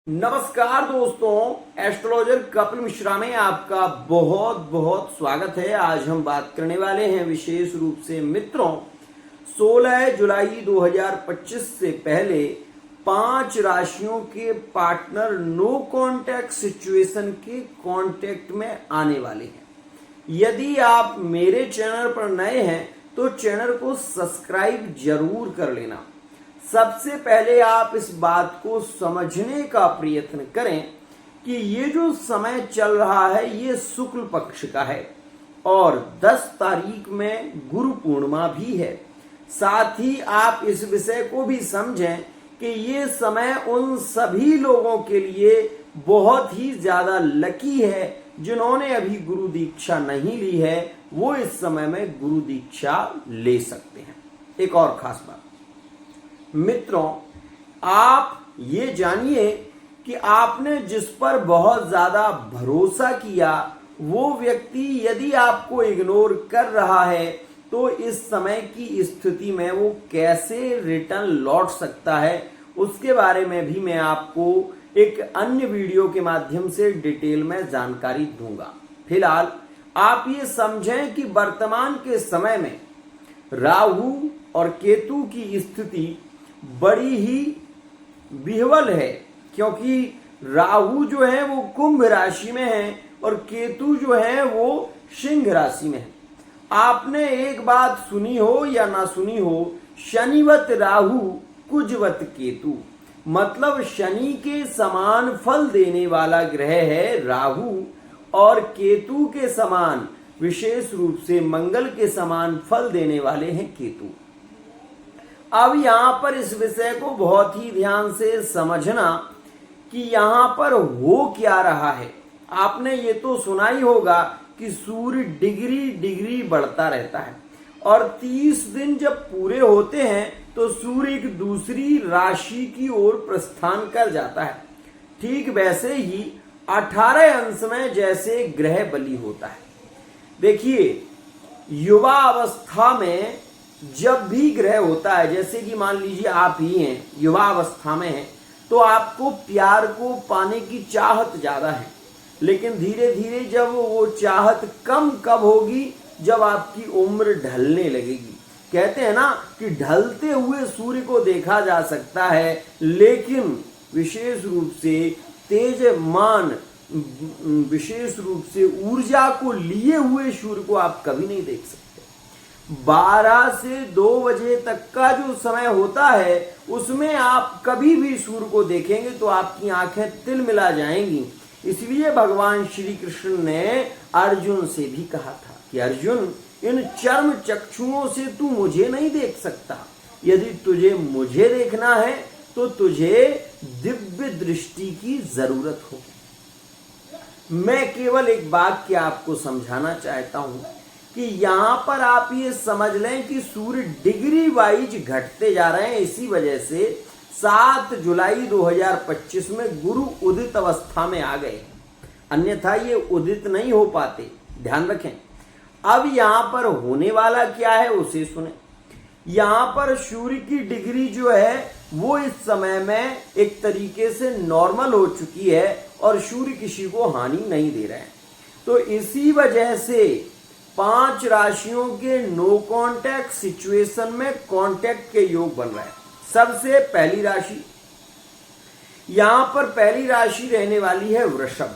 नमस्कार दोस्तों, एस्ट्रोलॉजर कपिल मिश्रा में आपका बहुत बहुत स्वागत है। आज हम बात करने वाले हैं विशेष रूप से मित्रों 16 जुलाई 2025 से पहले 5 राशियों के पार्टनर नो कांटेक्ट सिचुएशन के कांटेक्ट में आने वाले हैं। यदि आप मेरे चैनल पर नए हैं तो चैनल को सब्सक्राइब जरूर कर लेना। सबसे पहले आप इस बात को समझने का प्रयत्न करें कि ये जो समय चल रहा है ये शुक्ल पक्ष का है और 10 तारीख में गुरु पूर्णिमा भी है। साथ ही आप इस विषय को भी समझें कि ये समय उन सभी लोगों के लिए बहुत ही ज्यादा लकी है जिन्होंने अभी गुरु दीक्षा नहीं ली है, वो इस समय में गुरु दीक्षा ले सकते हैं। एक और खास बात मित्रों, आप ये जानिए कि आपने जिस पर बहुत ज्यादा भरोसा किया वो व्यक्ति यदि आपको इग्नोर कर रहा है तो इस समय की स्थिति में वो कैसे रिटर्न लौट सकता है, उसके बारे में भी मैं आपको एक अन्य वीडियो के माध्यम से डिटेल में जानकारी दूंगा। फिलहाल आप ये समझें कि वर्तमान के समय में राहु और केतु की स्थिति बड़ी ही विह्वल है, क्योंकि राहु जो है वो कुंभ राशि में है और केतु जो है वो सिंह राशि में है। आपने एक बात सुनी हो या ना सुनी हो, शनिवत राहु कुजवत केतु, मतलब शनि के समान फल देने वाला ग्रह है राहु और केतु के समान, विशेष रूप से मंगल के समान फल देने वाले हैं केतु। अब यहां पर इस विषय को बहुत ही ध्यान से समझना कि यहां पर हो क्या रहा है। आपने ये तो सुना ही होगा कि सूर्य डिग्री बढ़ता रहता है और 30 दिन जब पूरे होते हैं तो सूर्य एक दूसरी राशि की ओर प्रस्थान कर जाता है। ठीक वैसे ही 18 अंश में जैसे ग्रह बली होता है। देखिए, युवा अवस्था में जब भी ग्रह होता है, जैसे कि मान लीजिए आप ही हैं, युवा अवस्था में हैं, तो आपको प्यार को पाने की चाहत ज्यादा है, लेकिन धीरे धीरे जब वो चाहत कम कब होगी, जब आपकी उम्र ढलने लगेगी। कहते हैं ना कि ढलते हुए सूर्य को देखा जा सकता है, लेकिन विशेष रूप से तेजमान, विशेष रूप से ऊर्जा को लिए हुए सूर्य को आप कभी नहीं देख सकते। 12 से 2 बजे तक का जो समय होता है उसमें आप कभी भी सूर्य को देखेंगे तो आपकी आंखें तिलमिला जाएंगी। इसलिए भगवान श्री कृष्ण ने अर्जुन से भी कहा था कि अर्जुन, इन चर्म चक्षुओं से तू मुझे नहीं देख सकता, यदि तुझे मुझे देखना है तो तुझे दिव्य दृष्टि की जरूरत होगी। मैं केवल एक वाक्य आपको समझाना चाहता हूं कि यहां पर आप ये समझ लें कि सूर्य डिग्री वाइज घटते जा रहे हैं। इसी वजह से 7 जुलाई 2025 में गुरु उदित अवस्था में आ गए, अन्यथा ये उदित नहीं हो पाते, ध्यान रखें। अब यहां पर होने वाला क्या है उसे सुने। यहां पर सूर्य की डिग्री जो है वो इस समय में एक तरीके से नॉर्मल हो चुकी है और सूर्य किसी को हानि नहीं दे रहे हैं। तो इसी वजह से 5 राशियों के नो कांटेक्ट सिचुएशन में कांटेक्ट के योग बन रहे हैं। सबसे पहली राशि, यहां पर पहली राशि रहने वाली है वृषभ।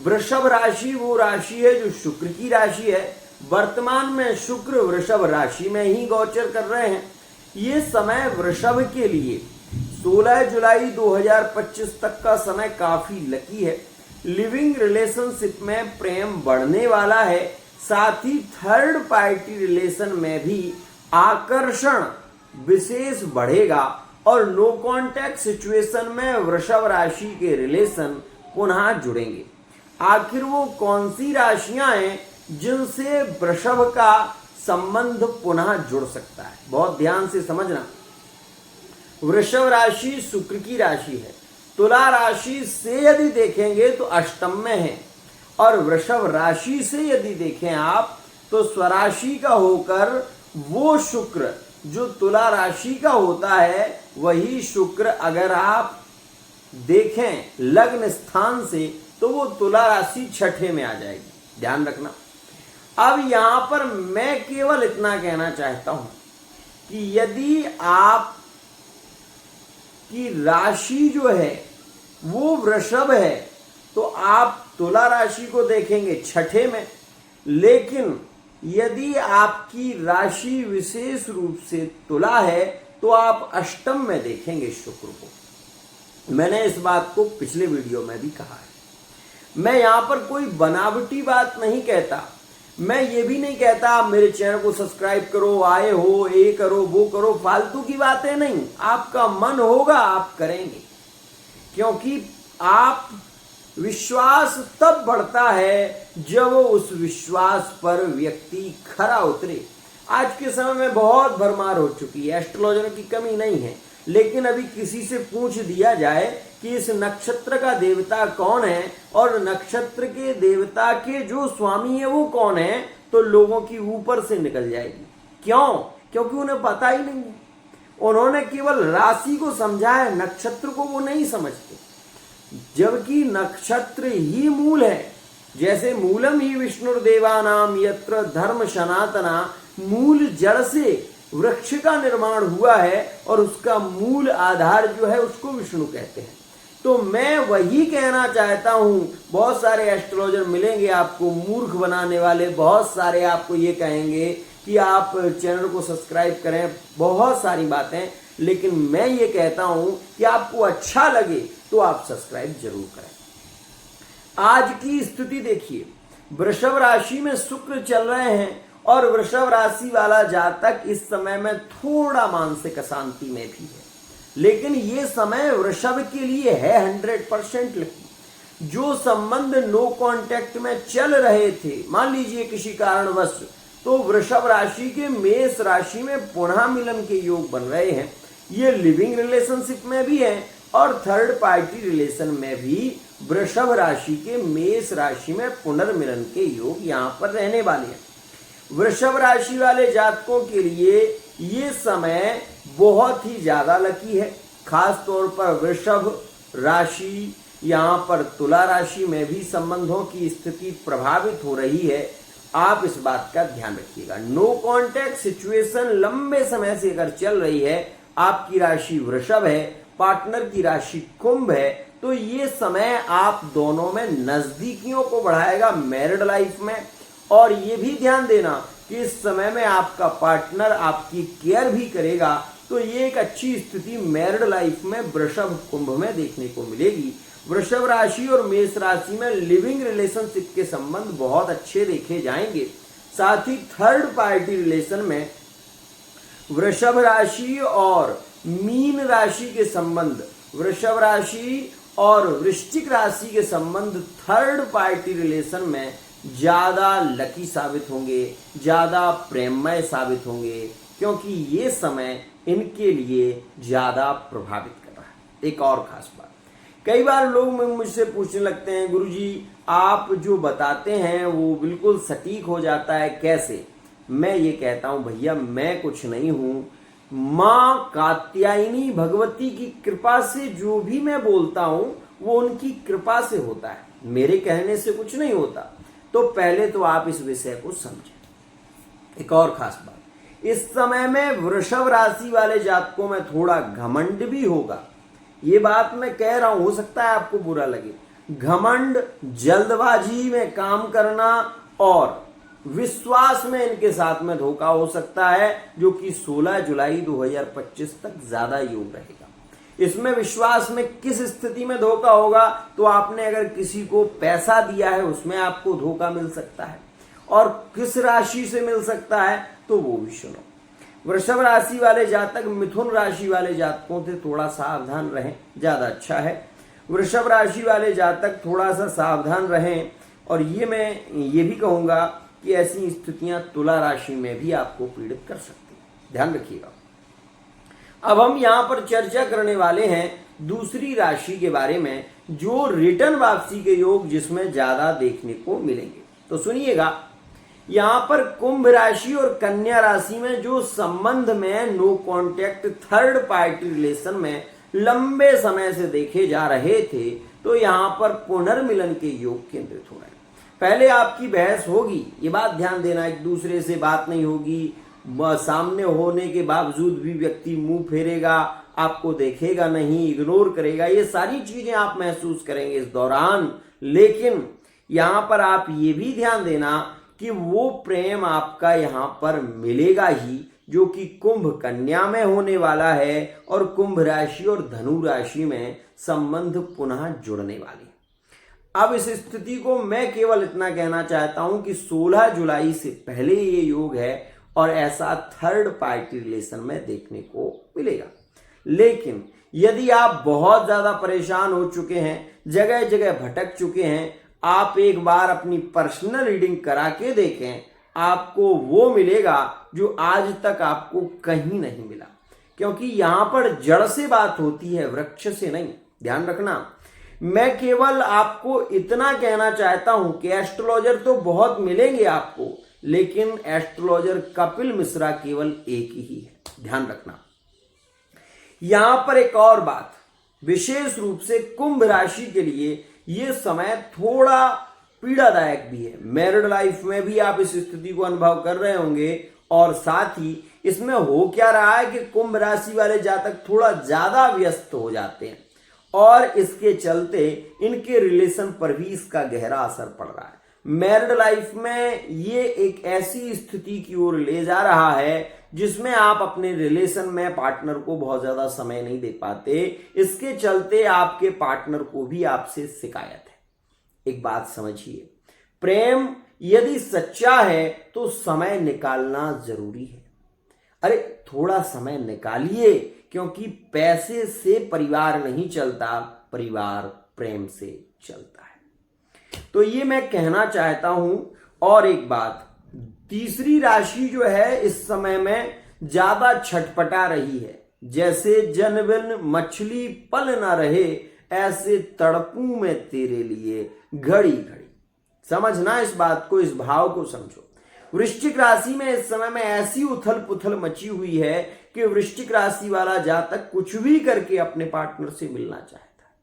वृषभ राशि वो राशि है जो शुक्र की राशि है। वर्तमान में शुक्र वृषभ राशि में ही गोचर कर रहे हैं। ये समय वृषभ के लिए 16 जुलाई 2025 तक का समय काफी लकी है। लिविंग रिलेशनशिप में प्रेम बढ़ने वाला है, साथ ही थर्ड पार्टी रिलेशन में भी आकर्षण विशेष बढ़ेगा और नो कांटेक्ट सिचुएशन में वृषभ राशि के रिलेशन पुनः जुड़ेंगे। आखिर वो कौन सी राशियां हैं जिनसे वृषभ का संबंध पुनः जुड़ सकता है? बहुत ध्यान से समझना। वृषभ राशि शुक्र की राशि है। तुला राशि से यदि देखेंगे तो अष्टम में है और वृषभ राशि से यदि देखें आप तो स्वराशि का होकर वो शुक्र जो तुला राशि का होता है, वही शुक्र अगर आप देखें लग्न स्थान से तो वो तुला राशि छठे में आ जाएगी, ध्यान रखना। अब यहां पर मैं केवल इतना कहना चाहता हूं कि यदि आप की राशि जो है वो वृषभ है तो आप तुला राशि को देखेंगे छठे में, लेकिन यदि आपकी राशि विशेष रूप से तुला है तो आप अष्टम में देखेंगे शुक्र को। मैंने इस बात को पिछले वीडियो में भी कहा है। मैं यहां पर कोई बनावटी बात नहीं कहता, मैं ये भी नहीं कहता आप मेरे चैनल को सब्सक्राइब करो, आए हो, ये करो, वो करो, फालतू की बातें नहीं। आपका मन होगा आप करेंगे, क्योंकि आप विश्वास तब बढ़ता है जब उस विश्वास पर व्यक्ति खरा उतरे। आज के समय में बहुत भरमार हो चुकी है, एस्ट्रोलॉजर की कमी नहीं है, लेकिन अभी किसी से पूछ दिया जाए कि इस नक्षत्र का देवता कौन है और नक्षत्र के देवता के जो स्वामी है वो कौन है, तो लोगों की ऊपर से निकल जाएगी। क्यों? क्योंकि उन्हें पता ही नहीं है। उन्होंने केवल राशि को समझा है, नक्षत्र को वो नहीं समझते, जबकि नक्षत्र ही मूल है। जैसे मूलम ही विष्णुर्देवानाम यत्र धर्म सनातना, मूल जड़ से वृक्ष का निर्माण हुआ है और उसका मूल आधार जो है उसको विष्णु कहते हैं। तो मैं वही कहना चाहता हूं। बहुत सारे एस्ट्रोलॉजर मिलेंगे आपको मूर्ख बनाने वाले, बहुत सारे आपको ये कहेंगे कि आप चैनल को सब्सक्राइब करें, बहुत सारी बातें, लेकिन मैं ये कहता हूं कि आपको अच्छा लगे तो आप सब्सक्राइब जरूर करें। आज की स्थिति देखिए, वृषभ राशि में शुक्र चल रहे हैं और वृषभ राशि वाला जातक इस समय में थोड़ा मानसिक अशांति में भी है, लेकिन ये समय वृषभ के लिए है 100%। लेकिन जो संबंध नो कांटेक्ट में चल रहे थे, मान लीजिए किसी कारणवश, तो वृषभ राशि के मेष राशि में पुनः मिलन के योग बन रहे हैं। ये लिविंग रिलेशनशिप में भी है और थर्ड पार्टी रिलेशन में भी वृषभ राशि के मेष राशि में पुनर्मिलन के योग यहाँ पर रहने वाले हैं। वृषभ राशि वाले जातकों के लिए ये समय बहुत ही ज्यादा लकी है। खास तौर पर वृषभ राशि, यहाँ पर तुला राशि में भी संबंधों की स्थिति प्रभावित हो रही है। आप इस बात का ध्यान रखिएगा। नो कांटेक्ट सिचुएशन लंबे समय से अगर चल रही है, आपकी राशि वृषभ है, पार्टनर की राशि कुंभ है, तो ये समय आप दोनों में नजदीकियों को बढ़ाएगा मैरिड लाइफ में। और ये भी ध्यान देना कि इस समय में आपका पार्टनर आपकी केयर भी करेगा, तो ये एक अच्छी स्थिति मैरिड लाइफ में वृषभ कुंभ में देखने को मिलेगी। वृषभ राशि और मेष राशि में लिविंग रिलेशनशिप के संबंध बहुत अच्छे देखे जाएंगे। साथ ही थर्ड पार्टी रिलेशन में वृषभ राशि और मीन राशि के संबंध, वृषभ राशि और वृश्चिक राशि के संबंध थर्ड पार्टी रिलेशन में ज्यादा लकी साबित होंगे, ज्यादा प्रेममय साबित होंगे, क्योंकि ये समय इनके लिए ज्यादा प्रभावित कर रहा है। एक और खास बात, कई बार लोग मुझसे पूछने लगते हैं, गुरुजी आप जो बताते हैं वो बिल्कुल सटीक हो जाता है, कैसे? मैं ये कहता हूं भैया, मैं कुछ नहीं हूं, माँ कात्यायनी भगवती की कृपा से जो भी मैं बोलता हूं वो उनकी कृपा से होता है, मेरे कहने से कुछ नहीं होता। तो पहले तो आप इस विषय को समझें। एक और खास बात, इस समय में वृषभ राशि वाले जातकों में थोड़ा घमंड भी होगा। ये बात मैं कह रहा हूं, हो सकता है आपको बुरा लगे। घमंड, जल्दबाजी में काम करना और विश्वास में इनके साथ में धोखा हो सकता है, जो कि 16 जुलाई 2025 तक ज्यादा योग रहेगा। इसमें विश्वास में किस स्थिति में धोखा होगा, तो आपने अगर किसी को पैसा दिया है उसमें आपको धोखा मिल सकता है, और किस राशि से मिल सकता है तो वो भी सुनो। वृषभ राशि वाले जातक मिथुन राशि वाले जातकों से थोड़ा सावधान रहें, ज्यादा अच्छा है। वृषभ राशि वाले जातक थोड़ा सा सावधान रहें। और ये मैं ये भी कहूंगा कि ऐसी स्थितियां तुला राशि में भी आपको पीड़ित कर सकती है, ध्यान रखिएगा। अब हम यहां पर चर्चा करने वाले हैं दूसरी राशि के बारे में, जो रिटर्न वापसी के योग जिसमें ज्यादा देखने को मिलेंगे। तो सुनिएगा, यहां पर कुंभ राशि और कन्या राशि में जो संबंध में no contact third party relation में लंबे समय से देखे जा रहे थे, तो यहाँ पर पुनर्मिलन के योग केंद्रित हो रहे हैं। पहले आपकी बहस होगी, ये बात ध्यान देना, एक दूसरे से बात नहीं होगी, सामने होने के बावजूद भी व्यक्ति मुंह फेरेगा, आपको देखेगा नहीं, इग्नोर करेगा, ये सारी चीजें आप महसूस करेंगे इस दौरान। लेकिन यहाँ पर आप ये भी ध्यान देना कि वो प्रेम आपका यहाँ पर मिलेगा ही, जो कि कुंभ कन्या में होने वाला है और कुंभ राशि और धनु राशि में संबंध पुनः जुड़ने वाले। अब इस स्थिति को मैं केवल इतना कहना चाहता हूं कि 16 जुलाई से पहले ये योग है और ऐसा थर्ड पार्टी रिलेशन में देखने को मिलेगा। लेकिन यदि आप बहुत ज्यादा परेशान हो चुके हैं, जगह जगह भटक चुके हैं, आप एक बार अपनी पर्सनल रीडिंग करा के देखें, आपको वो मिलेगा जो आज तक आपको कहीं नहीं मिला। क्योंकि यहां पर जड़ से बात होती है, वृक्ष से नहीं, ध्यान रखना। मैं केवल आपको इतना कहना चाहता हूं कि एस्ट्रोलॉजर तो बहुत मिलेंगे आपको, लेकिन एस्ट्रोलॉजर कपिल मिश्रा केवल एक ही है, ध्यान रखना। यहां पर एक और बात, विशेष रूप से कुंभ राशि के लिए यह समय थोड़ा पीड़ादायक भी है। मैरिड लाइफ में भी आप इस स्थिति को अनुभव कर रहे होंगे, और साथ ही इसमें हो क्या रहा है कि कुंभ राशि वाले जातक थोड़ा ज्यादा व्यस्त हो जाते हैं और इसके चलते इनके रिलेशन पर भी इसका गहरा असर पड़ रहा है। मैरिड लाइफ में ये एक ऐसी स्थिति की ओर ले जा रहा है जिसमें आप अपने रिलेशन में पार्टनर को बहुत ज्यादा समय नहीं दे पाते। इसके चलते आपके पार्टनर को भी आपसे शिकायत है। एक बात समझिए, प्रेम यदि सच्चा है तो समय निकालना जरूरी है। अरे थोड़ा समय निकालिए, क्योंकि पैसे से परिवार नहीं चलता, परिवार प्रेम से चलता है। तो ये मैं कहना चाहता हूं। और एक बात, तीसरी राशि जो है इस समय में ज्यादा छटपटा रही है। जैसे जनबिन मछली पल ना रहे, ऐसे तड़पूं मैं तेरे लिए घड़ी घड़ी। समझना इस बात को, इस भाव को समझो। वृश्चिक राशि में इस समय में ऐसी उथल पुथल मची हुई है कि वृश्चिक राशि वाला जातक कुछ भी करके अपने पार्टनर से मिलना चाहता है।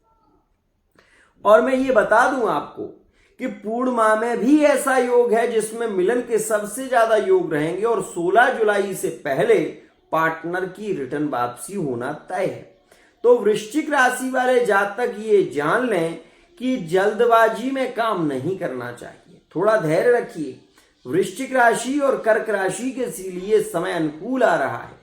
और मैं ये बता दूं आपको कि पूर्णिमा में भी ऐसा योग है जिसमें मिलन के सबसे ज्यादा योग रहेंगे और 16 जुलाई से पहले पार्टनर की रिटर्न वापसी होना तय है। तो वृश्चिक राशि वाले जातक ये जान लें कि जल्दबाजी में काम नहीं करना चाहिए, थोड़ा धैर्य रखिए। वृश्चिक राशि और कर्क राशि के लिए समय अनुकूल आ रहा है।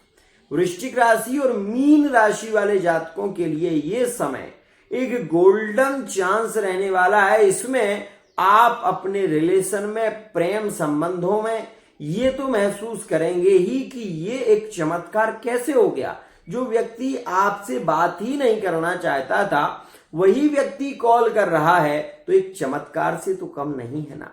वृश्चिक राशि और मीन राशि वाले जातकों के लिए ये समय एक गोल्डन चांस रहने वाला है। इसमें आप अपने रिलेशन में, प्रेम संबंधों में ये तो महसूस करेंगे ही कि ये एक चमत्कार कैसे हो गया। जो व्यक्ति आपसे बात ही नहीं करना चाहता था, वही व्यक्ति कॉल कर रहा है, तो एक चमत्कार से तो कम नहीं है ना।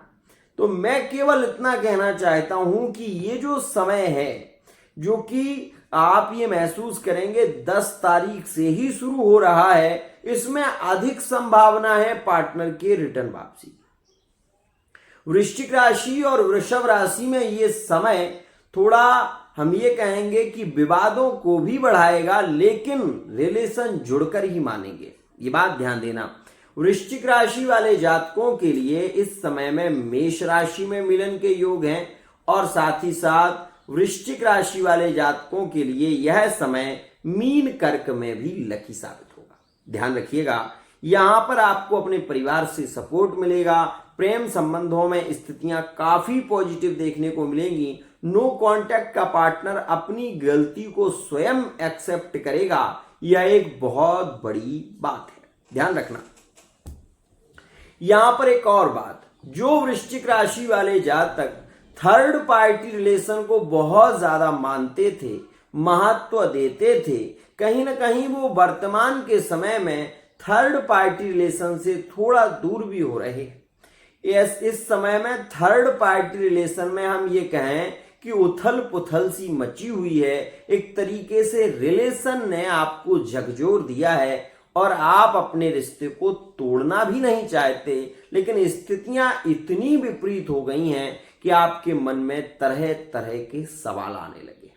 तो मैं केवल इतना कहना चाहता हूं कि ये जो समय है, जो कि आप ये महसूस करेंगे 10 तारीख से ही शुरू हो रहा है, इसमें अधिक संभावना है पार्टनर के रिटर्न वापसी। वृश्चिक राशि और वृषभ राशि में ये समय थोड़ा, हम ये कहेंगे कि विवादों को भी बढ़ाएगा, लेकिन रिलेशन जुड़कर ही मानेंगे। ये बात ध्यान देना। वृश्चिक राशि वाले जातकों के लिए इस समय में मेष राशि में मिलन के योग हैं और साथ ही साथ वृश्चिक राशि वाले जातकों के लिए यह समय मीन कर्क में भी लकी साबित होगा। ध्यान रखिएगा, यहां पर आपको अपने परिवार से सपोर्ट मिलेगा। प्रेम संबंधों में स्थितियां काफी पॉजिटिव देखने को मिलेंगी। नो कांटेक्ट का पार्टनर अपनी गलती को स्वयं एक्सेप्ट करेगा, यह एक बहुत बड़ी बात है, ध्यान रखना। यहां पर एक और बात, जो वृश्चिक राशि वाले जातक थर्ड पार्टी रिलेशन को बहुत ज्यादा मानते थे, महत्व देते थे, कहीं ना कहीं वो वर्तमान के समय में थर्ड पार्टी रिलेशन से थोड़ा दूर भी हो रहे हैं। इस समय में थर्ड पार्टी रिलेशन में हम ये कहें कि उथल पुथल सी मची हुई है। एक तरीके से रिलेशन ने आपको झकझोर दिया है और आप अपने रिश्ते को तोड़ना भी नहीं चाहते, लेकिन स्थितियां इतनी विपरीत हो गई हैं कि आपके मन में तरह तरह के सवाल आने लगे।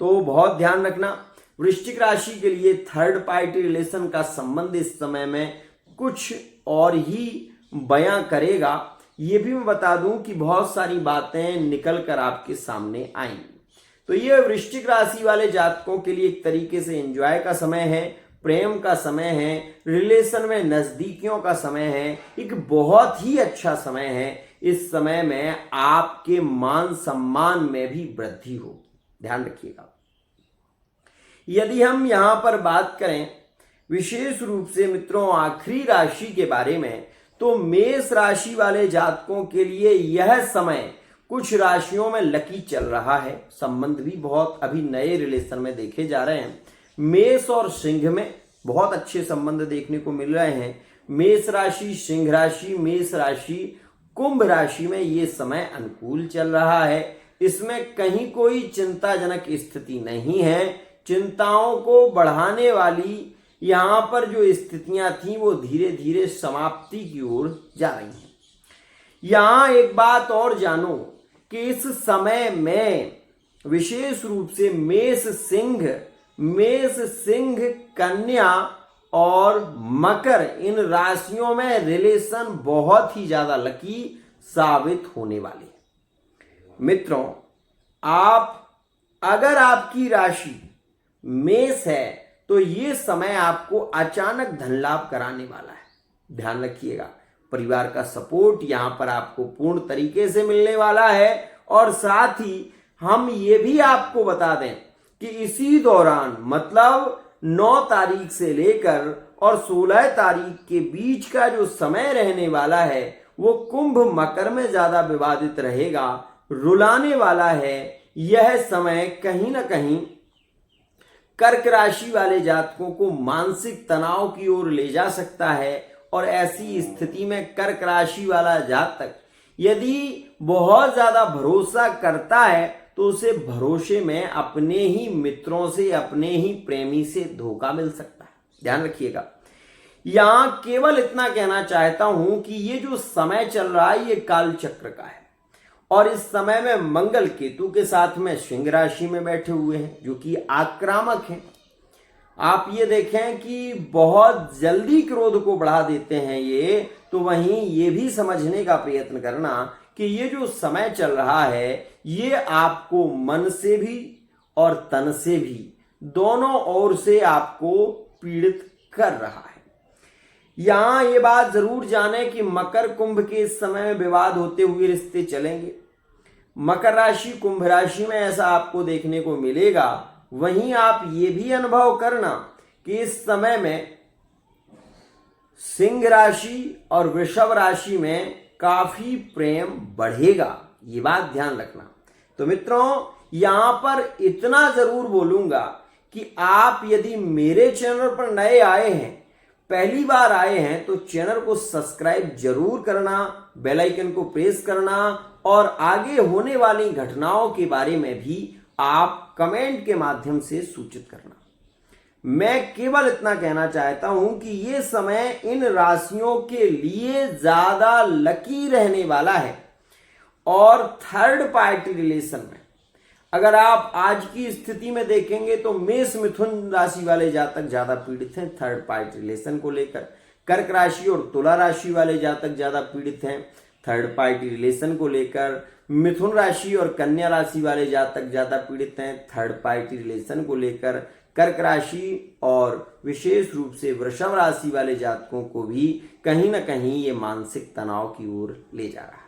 तो बहुत ध्यान रखना, वृश्चिक राशि के लिए थर्ड पार्टी रिलेशन का संबंध इस समय में कुछ और ही बयां करेगा। ये भी मैं बता दूं कि बहुत सारी बातें निकल कर आपके सामने आएंगी। तो ये वृश्चिक राशि वाले जातकों के लिए एक तरीके से एंजॉय का समय है, प्रेम का समय है, रिलेशन में नजदीकियों का समय है, एक बहुत ही अच्छा समय है। इस समय में आपके मान सम्मान में भी वृद्धि हो, ध्यान रखिएगा। यदि हम यहां पर बात करें विशेष रूप से मित्रों आखिरी राशि के बारे में, तो मेष राशि वाले जातकों के लिए यह समय कुछ राशियों में लकी चल रहा है। संबंध भी बहुत अभी नए रिलेशन में देखे जा रहे हैं। मेष और सिंह में बहुत अच्छे संबंध देखने को मिल रहे हैं। मेष राशि, सिंह राशि, मेष राशि, कुंभ राशि में ये समय अनुकूल चल रहा है। इसमें कहीं कोई चिंताजनक स्थिति नहीं है। चिंताओं को बढ़ाने वाली यहां पर जो स्थितियां थी वो धीरे धीरे समाप्ति की ओर जा रही हैं। यहां एक बात और जानो कि इस समय में विशेष रूप से मेष सिंह, कन्या और मकर, इन राशियों में रिलेशन बहुत ही ज्यादा लकी साबित होने वाले हैं। मित्रों, अगर आपकी राशि मेष है तो ये समय आपको अचानक धन लाभ कराने वाला है। ध्यान रखिएगा, परिवार का सपोर्ट यहां पर आपको पूर्ण तरीके से मिलने वाला है। और साथ ही हम ये भी आपको बता दें कि इसी दौरान मतलब 9 तारीख से लेकर और 16 तारीख के बीच का जो समय रहने वाला है वो कुंभ मकर में ज्यादा विवादित रहेगा, रुलाने वाला है। यह समय कहीं ना कहीं कर्क राशि वाले जातकों को मानसिक तनाव की ओर ले जा सकता है। और ऐसी स्थिति में कर्क राशि वाला जातक यदि बहुत ज्यादा भरोसा करता है तो उसे भरोसे में अपने ही मित्रों से, अपने ही प्रेमी से धोखा मिल सकता है। ध्यान रखिएगा। यहां केवल इतना कहना चाहता हूं कि ये जो समय चल रहा है ये काल चक्र का है। और इस समय में मंगल केतु के साथ में सिंह राशि में बैठे हुए हैं जो कि आक्रामक हैं। आप ये देखें कि बहुत जल्दी क्रोध को बढ़ा देते हैं ये। तो वहीं ये भी समझने का प्रयत्न करना कि ये जो समय चल रहा है ये आपको मन से भी और तन से भी दोनों ओर से आपको पीड़ित कर रहा है। यहां ये बात जरूर जाने कि मकर कुंभ के इस समय में विवाद होते हुए रिश्ते चलेंगे। मकर राशि कुंभ राशि में ऐसा आपको देखने को मिलेगा। वहीं आप ये भी अनुभव करना कि इस समय में सिंह राशि और वृषभ राशि में काफी प्रेम बढ़ेगा, ये बात ध्यान रखना। तो मित्रों, यहां पर इतना जरूर बोलूंगा कि आप यदि मेरे चैनल पर नए आए हैं, पहली बार आए हैं, तो चैनल को सब्सक्राइब जरूर करना, बेल आइकन को प्रेस करना और आगे होने वाली घटनाओं के बारे में भी आप कमेंट के माध्यम से सूचित करना। मैं केवल इतना कहना चाहता हूं कि ये समय इन राशियों के लिए ज्यादा लकी रहने वाला है। और थर्ड पार्टी रिलेशन में अगर आप आज की स्थिति में देखेंगे तो मेष मिथुन राशि वाले जातक ज्यादा पीड़ित हैं थर्ड पार्टी रिलेशन को लेकर। कर्क राशि और तुला राशि वाले जातक ज्यादा पीड़ित हैं थर्ड पार्टी रिलेशन को लेकर। मिथुन राशि और कन्या राशि वाले जातक ज्यादा पीड़ित हैं थर्ड पार्टी रिलेशन को लेकर। कर्क राशि और विशेष रूप से वृषभ राशि वाले जातकों को भी कहीं ना कहीं ये मानसिक तनाव की ओर ले जा रहा है।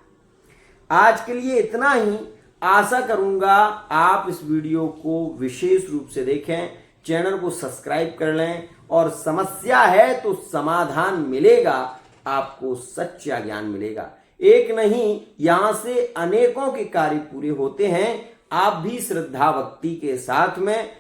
आज के लिए इतना ही। आशा करूंगा आप इस वीडियो को विशेष रूप से देखें, चैनल को सब्सक्राइब कर लें और समस्या है तो समाधान मिलेगा, आपको सच्चा ज्ञान मिलेगा। एक नहीं, यहां से अनेकों के कार्य पूरे होते हैं। आप भी श्रद्धा भक्ति के साथ में